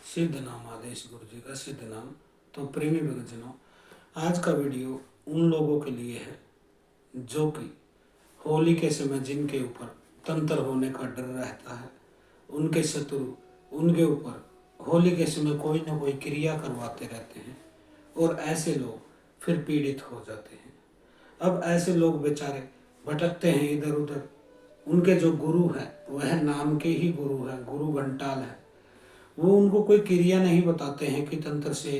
सिद्ध नाम आदेश गुरु जी का सिद्ध नाम। तो प्रेमी भक्तजनों, आज का वीडियो उन लोगों के लिए है जो कि होली के समय जिनके ऊपर तंत्र होने का डर रहता है, उनके शत्रु उनके ऊपर होली के समय कोई ना कोई क्रिया करवाते रहते हैं और ऐसे लोग फिर पीड़ित हो जाते हैं। अब ऐसे लोग बेचारे भटकते हैं इधर उधर। उनके जो गुरु हैं वह नाम के ही गुरु हैं, गुरु घंटाल है। वो उनको कोई क्रिया नहीं बताते हैं कि तंत्र से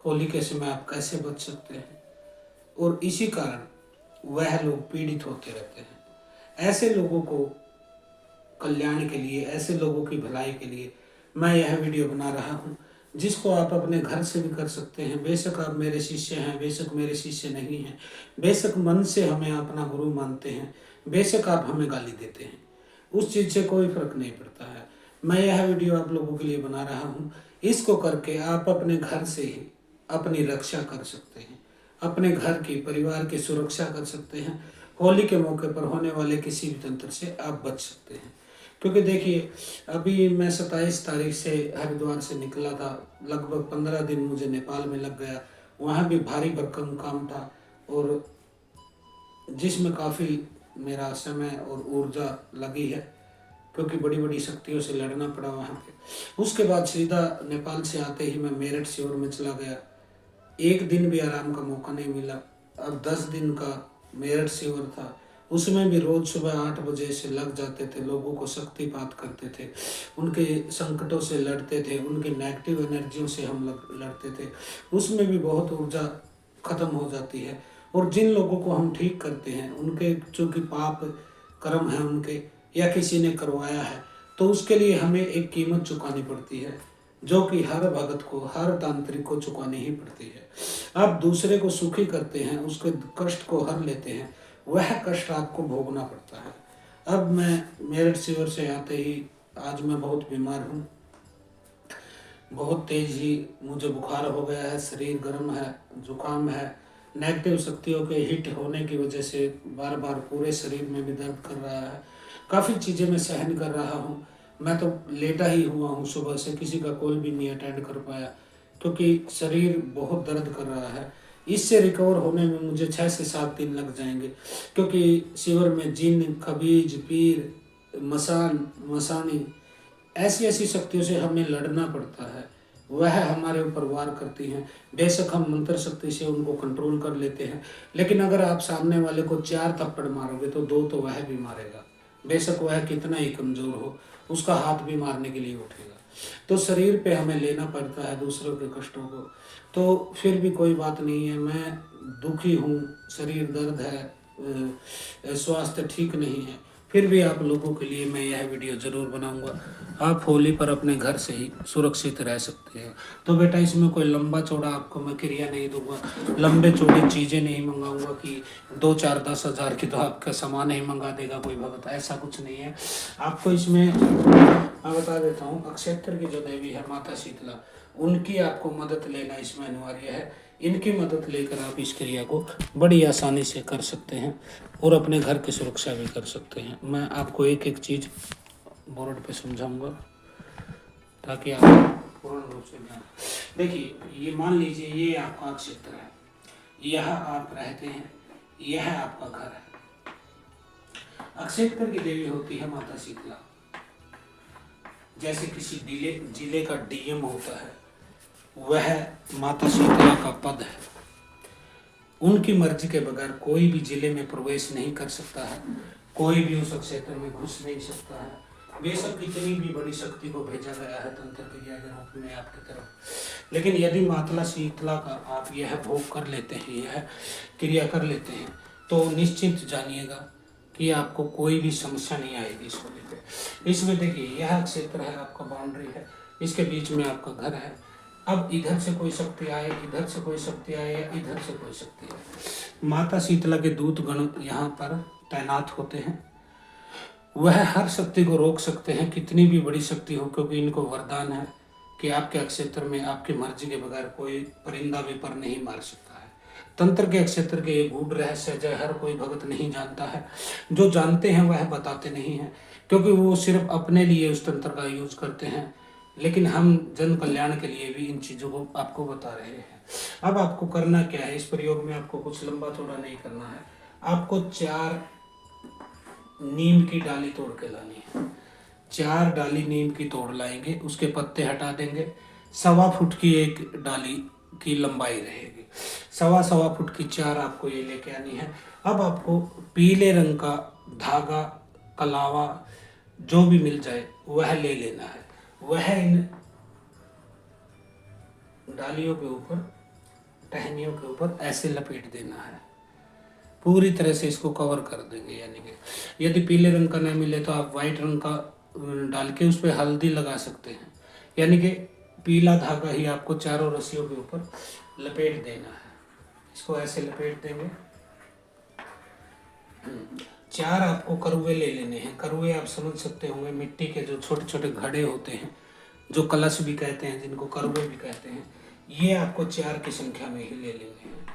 होली के समय आप कैसे बच सकते हैं, और इसी कारण वह लोग पीड़ित होते रहते हैं। ऐसे लोगों को कल्याण के लिए, ऐसे लोगों की भलाई के लिए मैं यह वीडियो बना रहा हूँ, जिसको आप अपने घर से भी कर सकते हैं। बेशक आप मेरे शिष्य हैं, बेशक मेरे शिष्य नहीं हैं, बेशक मन से हमें अपना गुरु मानते हैं, बेशक आप हमें गाली देते हैं, उस चीज़ से कोई फर्क नहीं पड़ता है। मैं यह वीडियो आप लोगों के लिए बना रहा हूँ। इसको करके आप अपने घर से ही अपनी रक्षा कर सकते हैं, अपने घर की, परिवार की सुरक्षा कर सकते हैं। होली के मौके पर होने वाले किसी भी तंत्र से आप बच सकते हैं। क्योंकि देखिए, अभी मैं 27 तारीख से हरिद्वार से निकला था। लगभग 15 दिन मुझे नेपाल में लग गया। वहाँ भी भारी भरकम काम था, और जिसमें काफ़ी मेरा समय और ऊर्जा लगी है, क्योंकि बड़ी बड़ी शक्तियों से लड़ना पड़ा वहाँ पे। उसके बाद सीधा नेपाल से आते ही मैं मेरठ शिविर में चला गया। एक दिन भी आराम का मौका नहीं मिला। अब 10 दिन का मेरठ शिविर था, उसमें भी रोज सुबह 8 बजे से लग जाते थे, लोगों को शक्तिपात करते थे, उनके संकटों से लड़ते थे, उनकी नेगेटिव एनर्जियों से हम लड़ते थे। उसमें भी बहुत ऊर्जा खत्म हो जाती है। और जिन लोगों को हम ठीक करते हैं, उनके जो कि पाप कर्म है उनके, या किसी ने करवाया है, तो उसके लिए हमें एक कीमत चुकानी पड़ती है, जो कि हर भगत को, हर तांत्रिक को चुकानी ही पड़ती है। आप दूसरे को सुखी करते हैं, उसके कष्ट को हर लेते हैं, वह कष्ट आपको भोगना पड़ता है। अब मैं मेरठ शिविर से आते ही, आज मैं बहुत बीमार हूँ, बहुत तेज ही मुझे बुखार हो गया है, शरीर गर्म है, जुकाम है। नेगेटिव शक्तियों के हिट होने की वजह से बार बार पूरे शरीर में भी दर्द कर रहा है। काफ़ी चीज़ें मैं सहन कर रहा हूँ। मैं तो लेटा ही हुआ हूँ, सुबह से किसी का कॉल भी नहीं अटेंड कर पाया, क्योंकि शरीर बहुत दर्द कर रहा है। इससे रिकवर होने में मुझे 6 से 7 दिन लग जाएंगे, क्योंकि शिविर में जिन, खबीज, पीर, मसान, मसानी, ऐसी ऐसी शक्तियों से हमें लड़ना पड़ता है। वह हमारे ऊपर वार करती हैं। बेशक हम मंत्र शक्ति से उनको कंट्रोल कर लेते हैं, लेकिन अगर आप सामने वाले को 4 थप्पड़ मारोगे तो 2 तो वह भी मारेगा। बेशक वह कितना ही कमज़ोर हो, उसका हाथ भी मारने के लिए उठेगा। तो शरीर पे हमें लेना पड़ता है दूसरों के कष्टों को। तो फिर भी कोई बात नहीं है, मैं दुखी हूँ, शरीर दर्द है, स्वास्थ्य ठीक नहीं है, फिर भी आप लोगों के लिए मैं यह वीडियो ज़रूर बनाऊंगा। आप होली पर अपने घर से ही सुरक्षित रह सकते हैं। तो बेटा, इसमें कोई लंबा चौड़ा आपको मैं क्रिया नहीं दूंगा, लंबे चौड़ी चीज़ें नहीं मंगाऊंगा कि 2, 4, 10 हज़ार की तो आपका सामान ही मंगा देगा कोई भगत, ऐसा कुछ नहीं है। आपको इसमें मैं बता देता हूँ, अक्षेत्र की जो देवी है माता शीतला, उनकी आपको मदद लेना इसमें अनिवार्य है। इनकी मदद लेकर आप इस क्रिया को बड़ी आसानी से कर सकते हैं और अपने घर की सुरक्षा भी कर सकते हैं। मैं आपको एक एक चीज़ बोर्ड पे समझाऊंगा ताकि आप पूर्ण रूप से जान। देखिए, ये मान लीजिए ये आपका क्षेत्र है, यह आप रहते हैं, यह आपका घर है। अक्षेत्र की देवी होती है माता शीतला। जैसे किसी जिले का डीएम होता है, वह माता शीतला का पद है। उनकी मर्जी के बगैर कोई भी जिले में प्रवेश नहीं कर सकता है, कोई भी उस क्षेत्र में घुस नहीं सकता है। बेशक कितनी भी बड़ी शक्ति को भेजा गया है तंत्र क्रिया के रूप में आपकी तरफ, लेकिन यदि माता शीतला का आप यह भोग कर लेते हैं, यह क्रिया कर लेते हैं, तो निश्चित जानिएगा कि आपको कोई भी समस्या नहीं आएगी इस होली पे। इसमें देखिए, यह क्षेत्र है आपका, बाउंड्री है, इसके बीच में आपका घर है। अब इधर से कोई शक्ति आए, इधर से कोई शक्ति आए, या इधर से कोई शक्ति आए, माता शीतला के दूत गण यहाँ पर तैनात होते हैं। वह हर शक्ति को रोक सकते हैं, कितनी भी बड़ी शक्ति हो, क्योंकि इनको वरदान है कि आपके क्षेत्र में आपकी मर्जी के बगैर कोई परिंदा भी पर नहीं मार सकता है। तंत्र के क्षेत्र के ये गूढ़ रहस्य जो हर कोई भगत नहीं जानता है। जो जानते हैं वह बताते नहीं हैं, क्योंकि वो सिर्फ अपने लिए उस तंत्र का यूज करते हैं। लेकिन हम जन कल्याण के लिए भी इन चीज़ों को आपको बता रहे हैं। अब आपको करना क्या है, इस प्रयोग में आपको कुछ लंबा चौड़ा नहीं करना है। आपको 4 नीम की डाली तोड़ के लानी है। 4 डाली नीम की तोड़ लाएंगे, उसके पत्ते हटा देंगे। 1.25 फुट की एक डाली की लंबाई रहेगी। 1.25 फुट की 4 आपको ये लेके आनी है। अब आपको पीले रंग का धागा, कलावा जो भी मिल जाए वह ले लेना है। वह इन डालियों के ऊपर, टहनियों के ऊपर ऐसे लपेट देना है। पूरी तरह से इसको कवर कर देंगे। यानी कि यदि पीले रंग का नहीं मिले तो आप वाइट रंग का डाल के उस पर हल्दी लगा सकते हैं। यानी कि पीला धागा ही आपको चारों रस्सियों के ऊपर लपेट देना है। इसको ऐसे लपेट देंगे। 4 आपको करुए ले लेने हैं। करुए आप समझ सकते होंगे, मिट्टी के जो छोटे छोटे घड़े होते हैं, जो कलश भी कहते हैं, जिनको करुए भी कहते हैं, ये आपको 4 की संख्या में ही ले लेने हैं।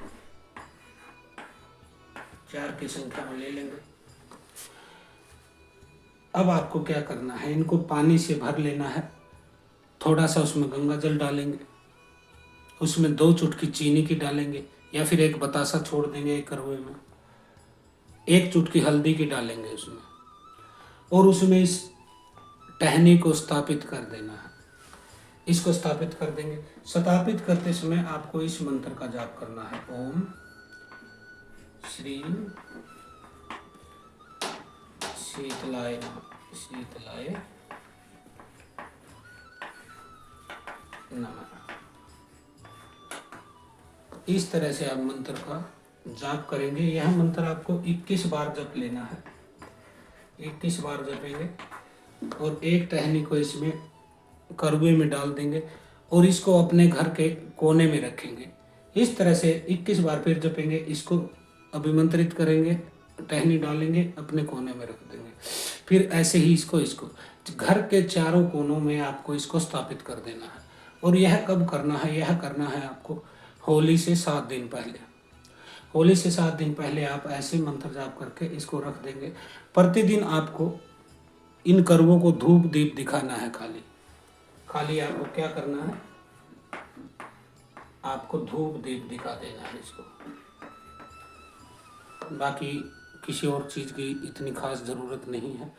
4 की संख्या में ले लेंगे। अब आपको क्या करना है, इनको पानी से भर लेना है। थोड़ा सा उसमें गंगा जल डालेंगे, उसमें 2 चुटकी चीनी की डालेंगे, या फिर एक बतासा छोड़ देंगे एक करुए में। 1 चुटकी हल्दी की डालेंगे उसमें, और उसमें इस टहनी को स्थापित कर देना है। इसको स्थापित कर देंगे। स्थापित करते समय आपको इस मंत्र का जाप करना है। ओम श्री शीतलाय नमः। इस तरह से आप मंत्र का जाप करेंगे। यह मंत्र आपको 21 बार जप लेना है। 21 बार जपेंगे और एक टहनी को इसमें करुए में डाल देंगे और इसको अपने घर के कोने में रखेंगे। इस तरह से 21 बार फिर जपेंगे, इसको अभिमंत्रित करेंगे, टहनी डालेंगे, अपने कोने में रख देंगे। फिर ऐसे ही इसको घर के चारों कोनों में आपको इसको स्थापित कर देना है। और यह कब करना है, यह करना है आपको होली से 7 दिन पहले। होली से 7 दिन पहले आप ऐसे मंत्र जाप करके इसको रख देंगे। प्रतिदिन आपको इन करुओं को धूप दीप दिखाना है। खाली आपको क्या करना है, आपको धूप दीप दिखा देना है इसको। बाकी किसी और चीज़ की इतनी खास ज़रूरत नहीं है,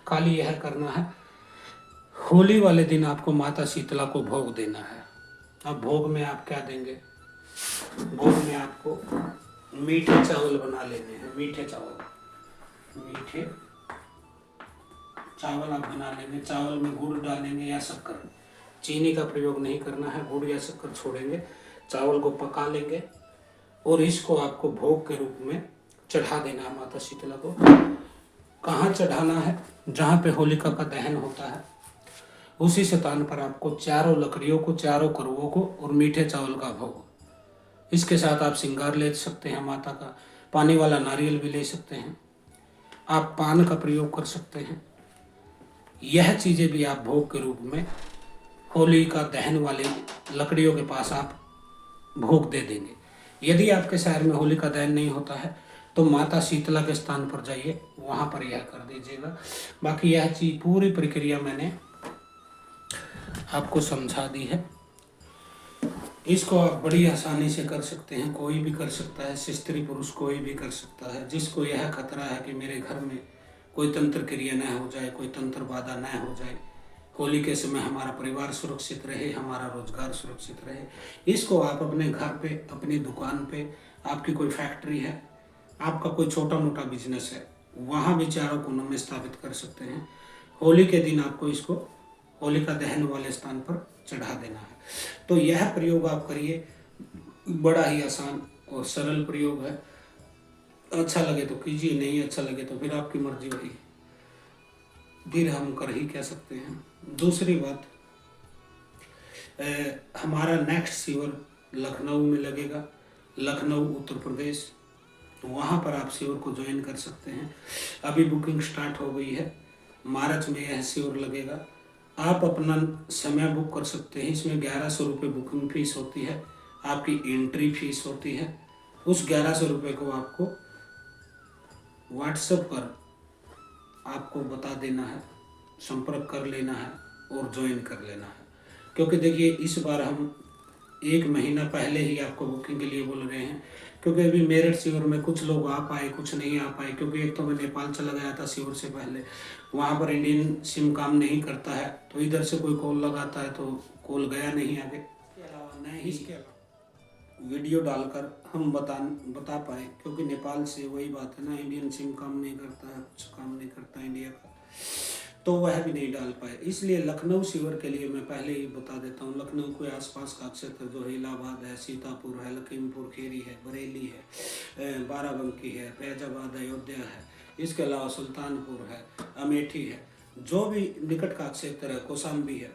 खाली यह करना है। होली वाले दिन आपको माता शीतला को भोग देना है। अब भोग में आप क्या देंगे, भोग में आपको मीठे चावल बना लेने हैं। मीठे चावल आप बना लेंगे। चावल में गुड़ डालेंगे या शक्कर, चीनी का प्रयोग नहीं करना है, गुड़ या शक्कर छोड़ेंगे। चावल को पका लेंगे और इसको आपको भोग के रूप में चढ़ा देना है माता शीतला को। कहाँ चढ़ाना है, जहाँ पे होलिका का दहन होता है उसी स्थान पर आपको चारों लकड़ियों को, चारों करुओं को और मीठे चावल का भोग, इसके साथ आप श्रृंगार ले सकते हैं माता का। पानी वाला नारियल भी ले सकते हैं, आप पान का प्रयोग कर सकते हैं। यह चीज़ें भी आप भोग के रूप में होली का दहन वाले लकड़ियों के पास आप भोग दे देंगे। यदि आपके शहर में होली का दहन नहीं होता है तो माता शीतला के स्थान पर जाइए, वहाँ पर यह कर दीजिएगा। बाकी यह चीज़ पूरी प्रक्रिया मैंने आपको समझा दी है। इसको आप बड़ी आसानी से कर सकते हैं, कोई भी कर सकता है, स्त्री पुरुष कोई भी कर सकता है। जिसको यह खतरा है कि मेरे घर में कोई तंत्र क्रिया न हो जाए, कोई तंत्र बाधा न हो जाए, होली के समय हमारा परिवार सुरक्षित रहे, हमारा रोजगार सुरक्षित रहे, इसको आप अपने घर पे, अपनी दुकान पे, आपकी कोई फैक्ट्री है, आपका कोई छोटा मोटा बिजनेस है, वहाँ भी चारों कोनों में स्थापित कर सकते हैं। होली के दिन आपको इसको होलिका दहन वाले स्थान पर चढ़ा देना है। तो यह प्रयोग आप करिए, बड़ा ही आसान और सरल प्रयोग है। अच्छा लगे तो कीजिए, नहीं अच्छा लगे तो फिर आपकी मर्जी भाई, फिर हम कर ही कह सकते हैं। दूसरी बात, हमारा नेक्स्ट शिविर लखनऊ में लगेगा, लखनऊ उत्तर प्रदेश। वहाँ पर आप शिविर को ज्वाइन कर सकते हैं। अभी बुकिंग स्टार्ट हो गई है, मार्च में यह शिविर लगेगा। आप अपना समय बुक कर सकते हैं। इसमें 1100 रुपये बुकिंग फीस होती है, आपकी एंट्री फीस होती है। उस 1100 रुपये को आपको व्हाट्सएप पर आपको बता देना है, संपर्क कर लेना है और ज्वाइन कर लेना है। क्योंकि देखिए इस बार हम 1 महीना पहले ही आपको बुकिंग के लिए बोल रहे हैं, क्योंकि अभी मेरठ सीहोर में कुछ लोग आ पाए, कुछ नहीं आ पाए, क्योंकि एक तो मैं नेपाल चला गया था सीहोर से पहले, वहाँ पर इंडियन सिम काम नहीं करता है, तो इधर से कोई कॉल लगाता है तो कॉल गया नहीं आगे। इसके अलावा नहीं, इसके अलावा वीडियो डालकर हम बता पाए, क्योंकि नेपाल से वही बात है ना, इंडियन सिम काम नहीं करता है, कुछ काम नहीं करता इंडिया का, तो वह भी नहीं डाल पाए। इसलिए लखनऊ सीवर के लिए मैं पहले ही बता देता हूँ, लखनऊ के आसपास का क्षेत्र जो है इलाहाबाद है, सीतापुर है, लखीमपुर खीरी है, बरेली है, बाराबंकी है, फैजाबाद, अयोध्या है, इसके अलावा सुल्तानपुर है, अमेठी है, जो भी निकट का क्षेत्र है, कौशाम्बी है,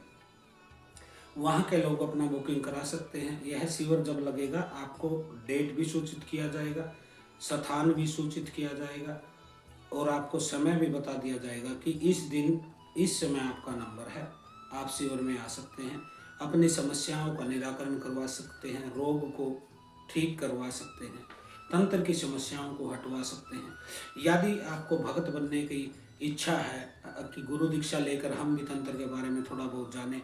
वहाँ के लोग अपना बुकिंग करा सकते हैं। यह सीवर जब लगेगा आपको डेट भी सूचित किया जाएगा, स्थान भी सूचित किया जाएगा, और आपको समय भी बता दिया जाएगा कि इस दिन इस समय आपका नंबर है, आप सीवर में आ सकते हैं, अपनी समस्याओं का निराकरण करवा सकते हैं, रोग को ठीक करवा सकते हैं, तंत्र की समस्याओं को हटवा सकते हैं। यदि आपको भक्त बनने की इच्छा है कि गुरु दीक्षा लेकर हम भी तंत्र के बारे में थोड़ा बहुत जानें,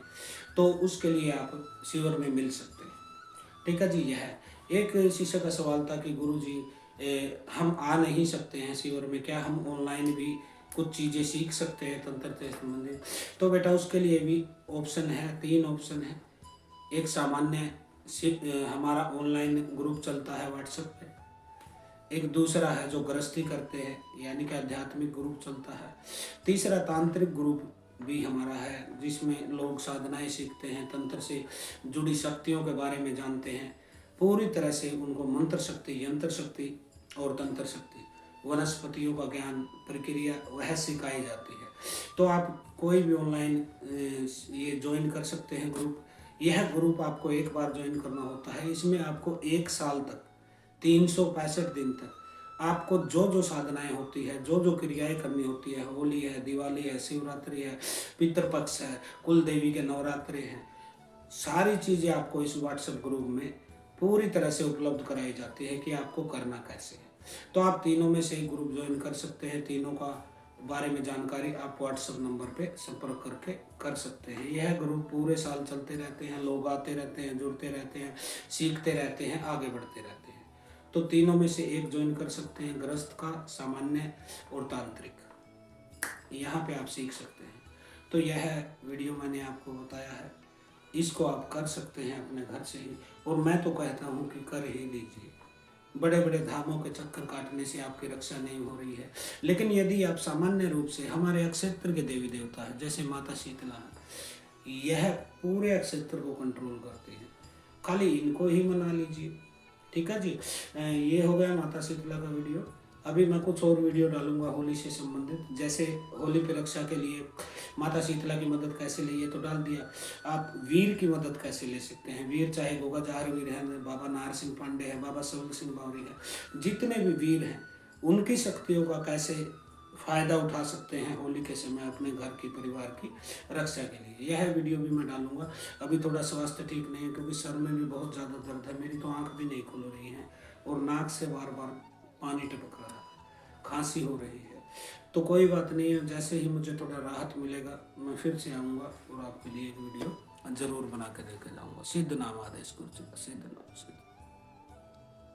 तो उसके लिए आप सीवर में मिल सकते हैं। ठीक है जी। यह एक शिष्य का सवाल था कि गुरु जी हम आ नहीं सकते हैं सीवर में, क्या हम ऑनलाइन भी कुछ चीज़ें सीख सकते हैं तंत्र से संबंधित? तो बेटा उसके लिए भी ऑप्शन है, 3 ऑप्शन है। एक सामान्य हमारा ऑनलाइन ग्रुप चलता है व्हाट्सएप पे, एक दूसरा है जो गृहस्थी करते हैं यानी कि आध्यात्मिक ग्रुप चलता है, तीसरा तांत्रिक ग्रुप भी हमारा है जिसमें लोग साधनाएं सीखते हैं, तंत्र से जुड़ी शक्तियों के बारे में जानते हैं, पूरी तरह से उनको मंत्र शक्ति, यंत्र शक्ति और तंत्र शक्ति, वनस्पतियों का ज्ञान, प्रक्रिया वह सिखाई जाती है। तो आप कोई भी ऑनलाइन ये ज्वाइन कर सकते हैं ग्रुप। यह ग्रुप आपको एक बार ज्वाइन करना होता है, इसमें आपको 1 साल तक 365 दिन तक आपको जो जो साधनाएं होती है, जो जो क्रियाएं करनी होती है, होली है, दिवाली है, शिवरात्रि है, पितृपक्ष है, कुल देवी के नवरात्रे हैं, सारी चीज़ें आपको इस व्हाट्सएप ग्रुप में पूरी तरह से उपलब्ध कराई जाती है कि आपको करना कैसे है। तो आप तीनों में से एक ग्रुप ज्वाइन कर सकते हैं। तीनों का बारे में जानकारी आप व्हाट्सएप नंबर पे संपर्क करके कर सकते हैं। यह ग्रुप पूरे साल चलते रहते हैं, लोग आते रहते हैं, जुड़ते रहते हैं, सीखते रहते हैं, आगे बढ़ते रहते हैं। तो तीनों में से एक ज्वाइन कर सकते हैं, गृहस्थ का, सामान्य और तांत्रिक। यहाँ पे आप सीख सकते हैं। तो यह वीडियो मैंने आपको बताया है, इसको आप कर सकते हैं अपने घर से ही, और मैं तो कहता हूँ कि कर ही लीजिए। बड़े बड़े धामों के चक्कर काटने से आपकी रक्षा नहीं हो रही है। लेकिन यदि आप सामान्य रूप से हमारे अक्षेत्र के देवी देवता है जैसे माता शीतला, यह पूरे अक्षेत्र को कंट्रोल करते हैं, खाली इनको ही मना लीजिए। ठीक है जी। ये हो गया माता शीतला का वीडियो। अभी मैं कुछ और वीडियो डालूंगा होली से संबंधित, जैसे होली पे रक्षा के लिए माता शीतला की मदद कैसे लिए तो डाल दिया, आप वीर की मदद कैसे ले सकते हैं। वीर चाहे गोगा जहार वीर है, बाबा नाहर सिंह पांडे है, बाबा सबल सिंह बावरी है, जितने भी वीर हैं उनकी शक्तियों का कैसे फ़ायदा उठा सकते हैं होली के समय अपने घर की, परिवार की रक्षा के लिए, यह वीडियो भी मैं डालूंगा। अभी थोड़ा स्वास्थ्य ठीक नहीं है क्योंकि सर में भी बहुत ज़्यादा दर्द है, मेरी तो आँख भी नहीं खुल रही है और नाक से बार बार पानी टपक रहा है, खांसी हो रही है। तो कोई बात नहीं है, जैसे ही मुझे थोड़ा राहत मिलेगा मैं फिर से आऊँगा और आपके लिए एक वीडियो ज़रूर बना के लेके जाऊँगा। सिद्ध नाम आदेश गुरु जी का, सिद्ध नाम सिद्ध।